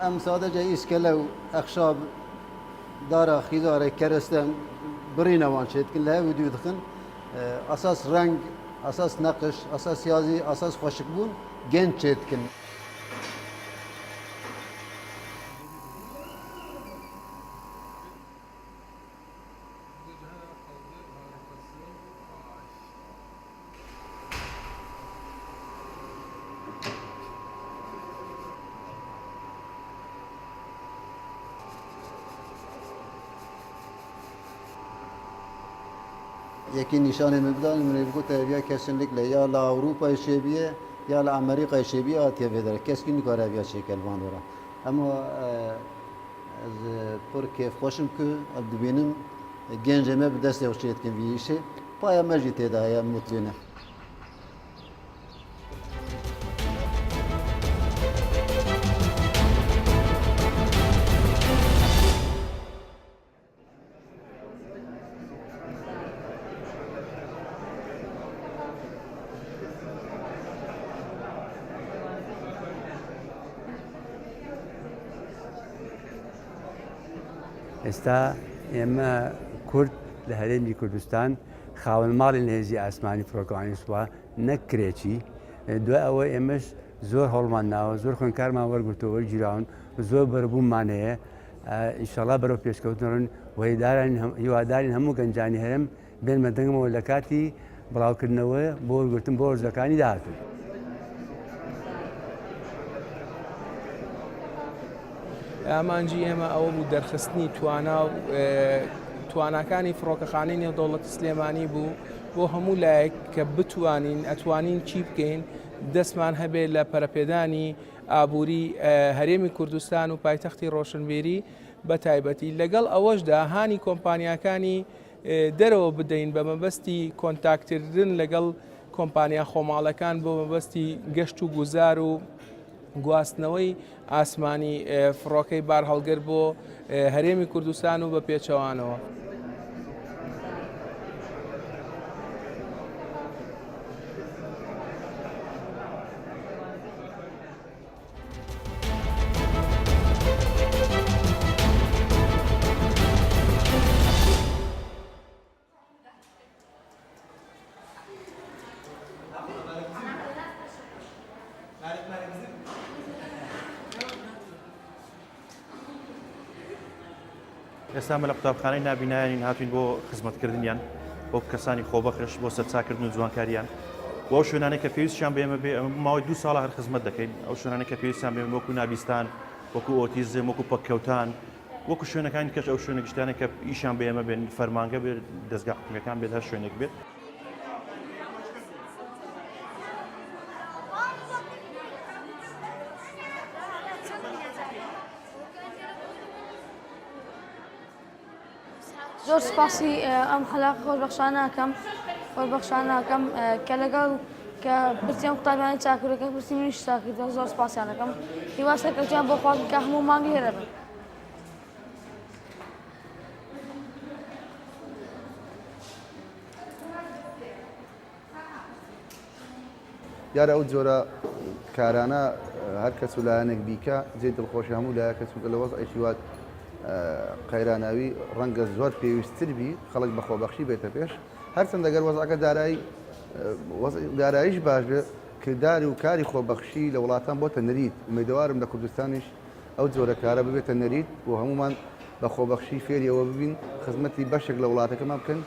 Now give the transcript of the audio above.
ام ساده ایسکلو اخشاب دارا خیزاره کرستم برین وان شد کن له ودیو دخن اساس رنگ اساس نقش اساس یازی اساس خوشک بون گنج شد کن یکی نشانه مبدان من بگو تربیت kesinlikle ya la Avrupa şebiye ya la Amerika şebiye atiye vedere keskin kare biya şekil bandora ama az پر keyf خوشم که دبینم گنجمه به دست اوشیت کن ویشه پایا مجید تدا یا مطلینه ئێستا ئێمە کورد لە هەرێمی کوردستان خاوەن ماڵی نهێزی ئاسمانی فڕۆکەوانی سووا نەکرێکی دوای ئەوە ئێمەش زۆر هەوڵمان ناوە زۆر خوێنکارمان وەرگرتەوە گیراون زۆر بەرەبوومان هەیە ئینشەڵا بەرەو پێشکەوتنەڕۆن هیوادارین هەموو گەنجانی هەرێم بێنمە دەنگمەوە لە کاتی بڵاوکردنەوە بۆ وەرگرتن بۆ وەرزەکانی داهاتوو. ئامانجی ئێمە ئەوە بوو دەرخستنی تواناکانی فڕۆکەخانەی نێودەوڵەتی سلێمانی بوو بۆ هەموو لایەک کە ئەتوانین چی بکەین دەستمان هەبێت لە پەرەپێدانی ئابووری هەرێمی کوردستان و پایتەختی ڕۆشنبیری بە تایبەتی لەگەڵ ئەوەشدا هانی کۆمپانیاکانی دەرەوە بدەین بە مەبەستی کۆنتاکتکردن لەگەڵ کۆمپانیا خۆماڵەکان بۆ مەبەستی گەشت و گوزار و گواستنەوەی ئاسمانی فڕۆکەی بار هەڵگر بۆ هەرێمی کوردستان و بە پێچەوانەوە. ئێستا مە لە قوتابخانەی نابینایانین هاتوین بۆ خزمەتکردنیان بۆ کەسانی خۆبەخش بۆ سەرچاکردن و جوانکاریان بۆ ئەو شوێنانەی کە پێویستیان بێمە بێ ماوەی 2 ساڵە هەر خزمەت دەکەین ئەو شوێنانەی کە پێویستیان بێمە وەکو نابیستان وەکو ئۆتیزم وەکو پەککەوتان وەکو شوێنەکانی کەش ئەو شوێنە گشتانە کە ئیشان بێمە بێن فەرمانگە بێت دەستگا حکوومیەکان بێت هەر شوێنێک بێت. زۆر سپاسی ئەم خەلاق خۆشبەخشانەکەم کە لەگەڵ کە پرسیام قوتابیانی چاکورەکە پرسی منیش چاکردە زۆر سپاسیانەکەم هیوا سەرکەوتیان بۆ خوازم کە هەموو مانگ لێرە بن. یارە ئەو جۆرە کارانە هەر کەس و لایەنێک بیکە جێ دڵخۆشی هەموو لایە کەس لە وەزعیشی وات قەیراناوی ڕەنگە زۆر پێویستتر بی خەڵک بە خۆبەخشی بێتە پێش هەرچەند دەگەر وەزعەکە داراییش باش بێ کردداری و کاری خۆبەخشی لە وڵاتان بۆتە نەریت ئومێدەوارم لە کوردستانیش ئەو جۆرە کارە ببێتە نەریت و هەمومان بە خۆبەخشی فێریەوە ببین خزمەتی بەشێک لە وڵاتەکەمان بکەن.